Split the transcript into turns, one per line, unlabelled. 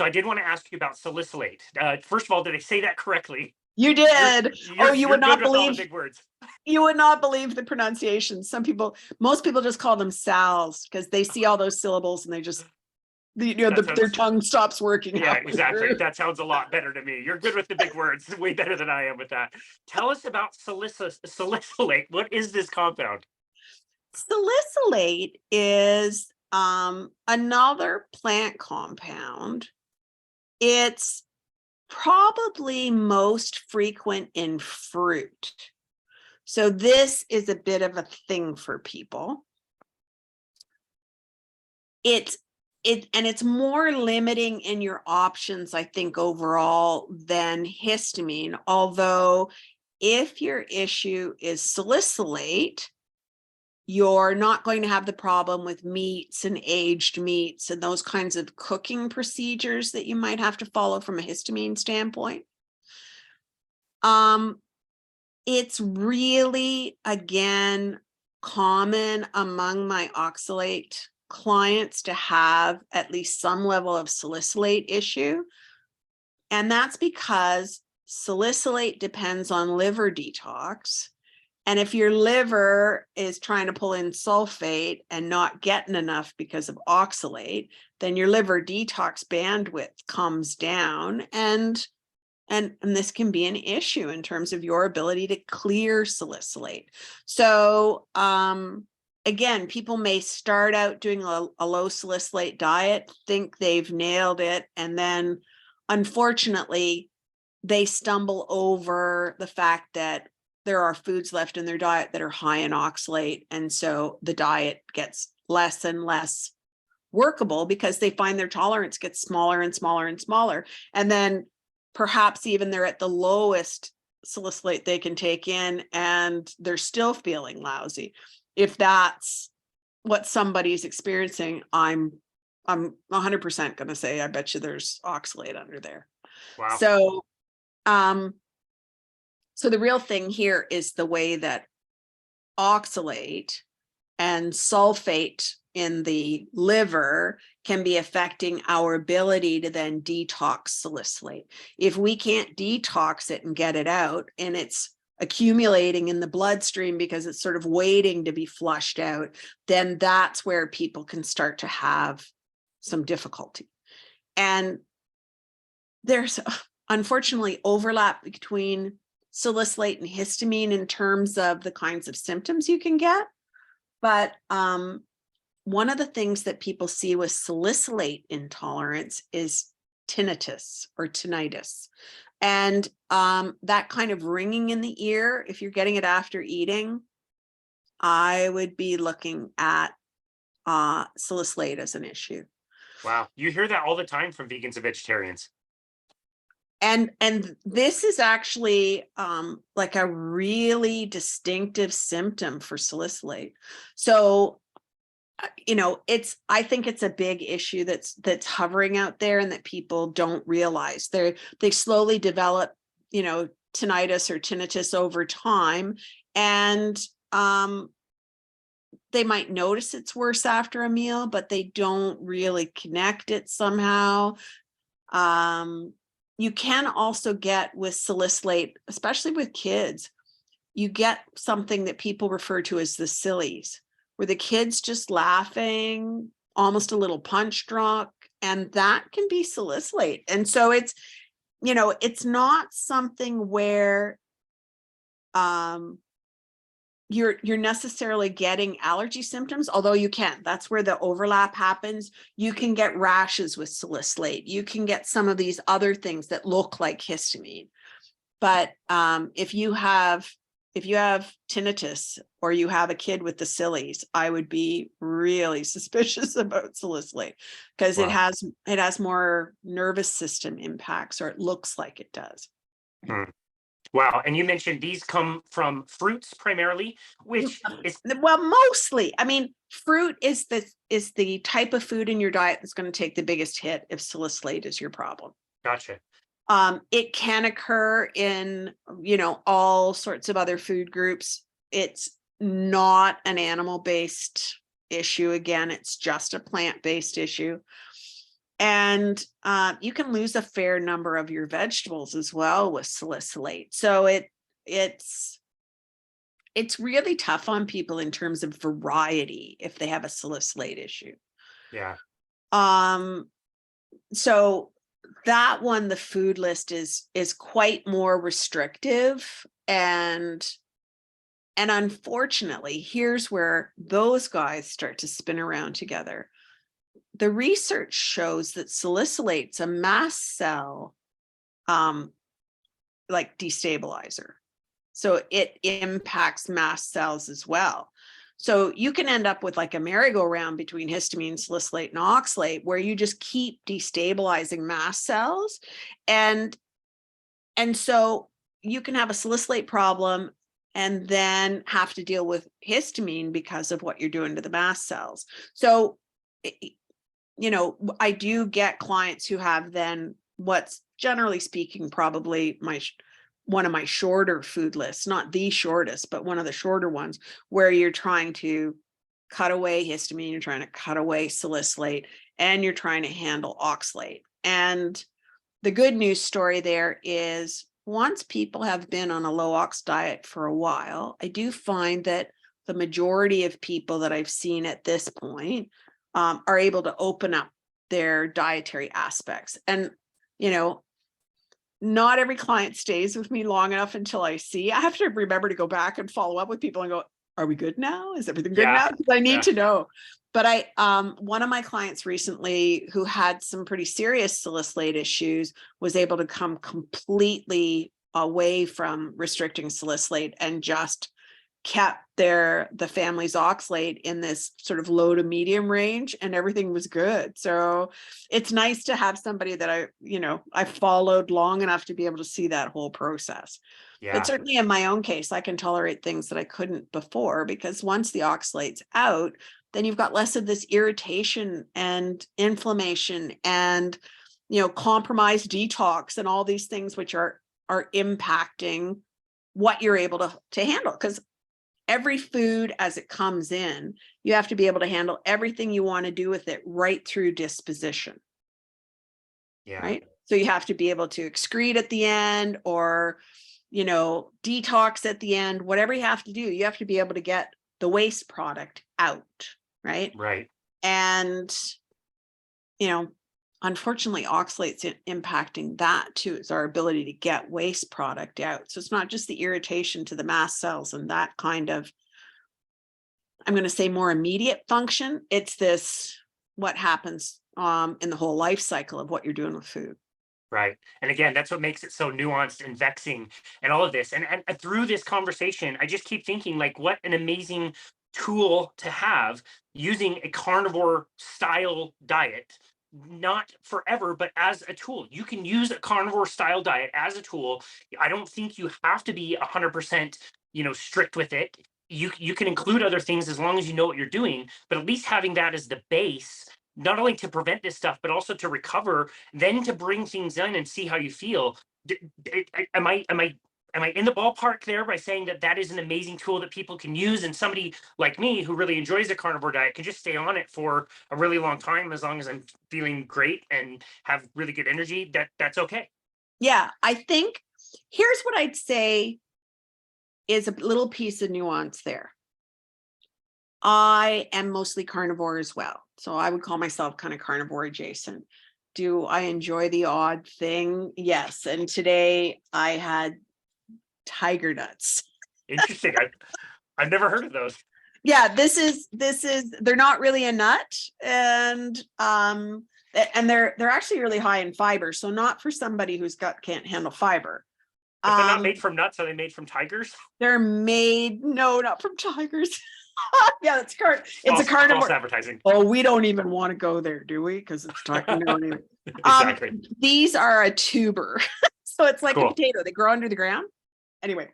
So I did want to ask you about salicylate. First of all, did I say that correctly?
You did. Oh, you
You're
would
good
not
with all the
believe,
big words.
you would not believe the pronunciation. Most people just call them sals because they see all those syllables and they just,
That
their
sounds,
tongue stops working
yeah,
halfway
exactly.
through.
That sounds a lot better to me. You're good with the big words, way better than I am with that. Tell us about salicylate. What is this compound?
Salicylate is another plant compound. It's probably most frequent in fruit. So this is a bit of a thing for people. It's more limiting in your options, I think, overall than histamine. Although if your issue is salicylate, you're not going to have the problem with meats and aged meats and those kinds of cooking procedures that you might have to follow from a histamine standpoint. It's really, again, common among my oxalate clients to have at least some level of salicylate issue. And that's because salicylate depends on liver detox. And if your liver is trying to pull in sulfate and not getting enough because of oxalate, then your liver detox bandwidth comes down, and this can be an issue in terms of your ability to clear salicylate. So again, people may start out doing a low salicylate diet, think they've nailed it, and then unfortunately they stumble over the fact that there are foods left in their diet that are high in oxalate. And so the diet gets less and less workable because they find their tolerance gets smaller and smaller and smaller. And then perhaps even they're at the lowest salicylate they can take in and they're still feeling lousy. If that's what somebody's experiencing, I'm 100% going to say, I bet you there's oxalate under there.
Wow.
So the real thing here is the way that oxalate and sulfate in the liver can be affecting our ability to then detox salicylate. If we can't detox it and get it out, and it's accumulating in the bloodstream because it's sort of waiting to be flushed out, then that's where people can start to have some difficulty. And there's unfortunately overlap between salicylate and histamine in terms of the kinds of symptoms you can get. But one of the things that people see with salicylate intolerance is tinnitus or tinnitus. And that kind of ringing in the ear, if you're getting it after eating, I would be looking at salicylate as an issue.
Wow. You hear that all the time from vegans and vegetarians.
And this is actually like a really distinctive symptom for salicylate. So, I think it's a big issue that's hovering out there and that people don't realize. They slowly develop, tinnitus or tinnitus over time, and they might notice it's worse after a meal, but they don't really connect it somehow. You can also get with salicylate, especially with kids, you get something that people refer to as the sillies, where the kid's just laughing, almost a little punch drunk, and that can be salicylate. And so it's not something where you're necessarily getting allergy symptoms, although you can. That's where the overlap happens. You can get rashes with salicylate. You can get some of these other things that look like histamine. But if you have tinnitus or you have a kid with the sillies, I would be really suspicious about salicylate because it has more nervous system impacts, or it looks like it does.
Hmm. Wow. And you mentioned these come from fruits primarily, which is
mostly. I mean, fruit is the type of food in your diet that's going to take the biggest hit if salicylate is your problem.
Gotcha.
It can occur in, all sorts of other food groups. It's not an animal-based issue. Again, it's just a plant-based issue. And you can lose a fair number of your vegetables as well with salicylate. So it's really tough on people in terms of variety if they have a salicylate issue.
Yeah.
So that one, the food list is quite more restrictive, and unfortunately, here's where those guys start to spin around together. The research shows that salicylate's a mast cell like destabilizer. So it impacts mast cells as well. So you can end up with like a merry-go-round between histamine, salicylate, and oxalate, where you just keep destabilizing mast cells. And so you can have a salicylate problem and then have to deal with histamine because of what you're doing to the mast cells. So, you know, I do get clients who have then what's generally speaking probably one of my shorter food lists, not the shortest, but one of the shorter ones, where you're trying to cut away histamine, you're trying to cut away salicylate, and you're trying to handle oxalate. And the good news story there is, once people have been on a low ox diet for a while, I do find that the majority of people that I've seen at this point are able to open up their dietary aspects. And, you know, not every client stays with me long enough until I have to remember to go back and follow up with people and go, are we good now? Is everything good now? Because I need to know. But one of my clients recently who had some pretty serious salicylate issues was able to come completely away from restricting salicylate and just kept the family's oxalate in this sort of low to medium range, and everything was good. So it's nice to have somebody that I followed long enough to be able to see that whole process.
Yeah.
But certainly in my own case, I can tolerate things that I couldn't before, because once the oxalate's out, then you've got less of this irritation and inflammation and, compromised detox and all these things which are impacting what you're able to handle. Because every food as it comes in, you have to be able to handle everything you want to do with it right through disposition.
Yeah.
Right. So you have to be able to excrete at the end, or, detox at the end, whatever you have to do, you have to be able to get the waste product out. Right.
Right.
And, unfortunately, oxalate's impacting that too. It's our ability to get waste product out. So it's not just the irritation to the mast cells and that kind of, I'm going to say, more immediate function. It's this, what happens in the whole life cycle of what you're doing with food.
Right. And again, that's what makes it so nuanced and vexing and all of this. And through this conversation, I just keep thinking, like, what an amazing tool to have, using a carnivore style diet, not forever, but as a tool. You can use a carnivore style diet as a tool. I don't think you have to be 100%, strict with it. You can include other things as long as you know what you're doing, but at least having that as the base, not only to prevent this stuff, but also to recover, then to bring things in and see how you feel. Am I in the ballpark there by saying that is an amazing tool that people can use, and somebody like me who really enjoys a carnivore diet can just stay on it for a really long time, as long as I'm feeling great and have really good energy? That's okay.
Yeah, I think here's what I'd say is a little piece of nuance there. I am mostly carnivore as well. So I would call myself kind of carnivore adjacent. Do I enjoy the odd thing? Yes. And today I had tiger nuts.
Interesting. I've never heard of those.
Yeah, this is they're not really a nut, and they're actually really high in fiber. So not for somebody whose gut can't handle fiber.
If they're not made from nuts, are they made from tigers?
They're made, no, not from tigers. Yeah, it's a carnivore.
False advertising.
Oh, we don't even want to go there, do we? Because it's talking about it.
Exactly.
These are a tuber. So it's like
Cool.
a potato. They grow under the ground. Anyway,